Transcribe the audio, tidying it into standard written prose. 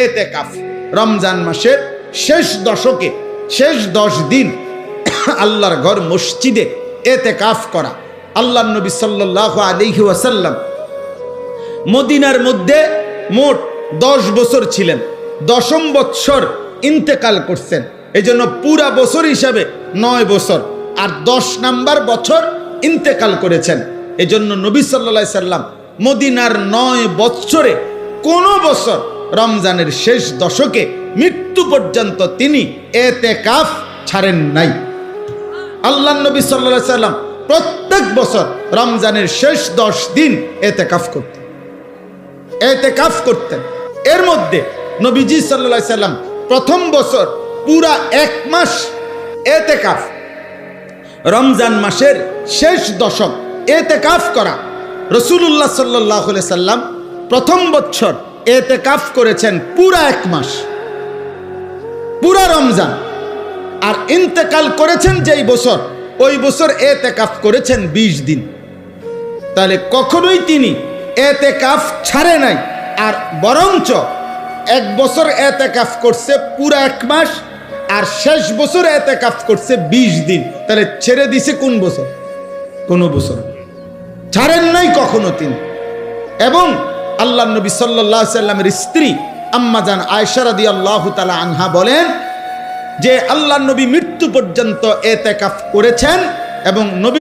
এতেকাফ। রমজান মাসের শেষ দশকে শেষ 10 দিন আল্লাহর ঘর মসজিদে এতেকাফ করা। আল্লাহর নবী সাল্লাল্লাহু আলাইহি ওয়াসাল্লাম মদিনার মধ্যে মোট 10 বছর ছিলেন। 10ম বৎসর ইন্তেকাল করছেন। এজন্য পুরা বছর হিসাবে 9 বছর, আর 10 নাম্বার বছর ইন্তেকাল করেছেন। এজন্য নবী সাল্লাল্লাহু আলাইহি সাল্লাম মদিনার 9 বৎসরে কোন বছর রমজানের শেষ দশকে মৃত্যু পর্যন্ত তিনি এতেকাফ ছাড়েন নাই। আল্লাহর নবী সাল্লাল্লাহু আলাইহি সাল্লাম প্রত্যেক বছর রমজানের শেষ 10 দিন এতেকাফ করতেন। এর মধ্যে নবীজি সাল্লাল্লাহু আলাইহি সাল্লাম প্রথম বছর পুরা 1 মাস এতেকাফ, রমজান মাসের শেষ দশক এতেকাফ করা। রাসূলুল্লাহ সাল্লাল্লাহু আলাইহি সাল্লাম প্রথম বছর এতেকাফ করেছেন পুরা 1 মাস, পুরা রমজান। আর ইন্তেকাল করেছেন যেই বছর, ওই বছর এতেকাফ করেছেন 20 দিন। তাহলে কখনোই তিনি এতেকাফ ছাড়ে নাই, আর বরঞ্চ 1 বছর এতেকাফ করছে পুরা 1 মাস, আর শেষ বছর এতেকাফ করছে 20 দিন। তাহলে ছেড়ে দিছে কোন বছর? কোন বছর ছাড়েন নাই কখনো তিনি। এবং আল্লাহর নবী সাল্লাল্লাহু আলাইহি সাল্লামের স্ত্রী আম্মা জান আয়েশা রাদিয়াল্লাহু তাআলা আনহা বলেন যে আল্লাহর নবী মৃত্যু পর্যন্ত এতেকাফ করেছেন এবং নবী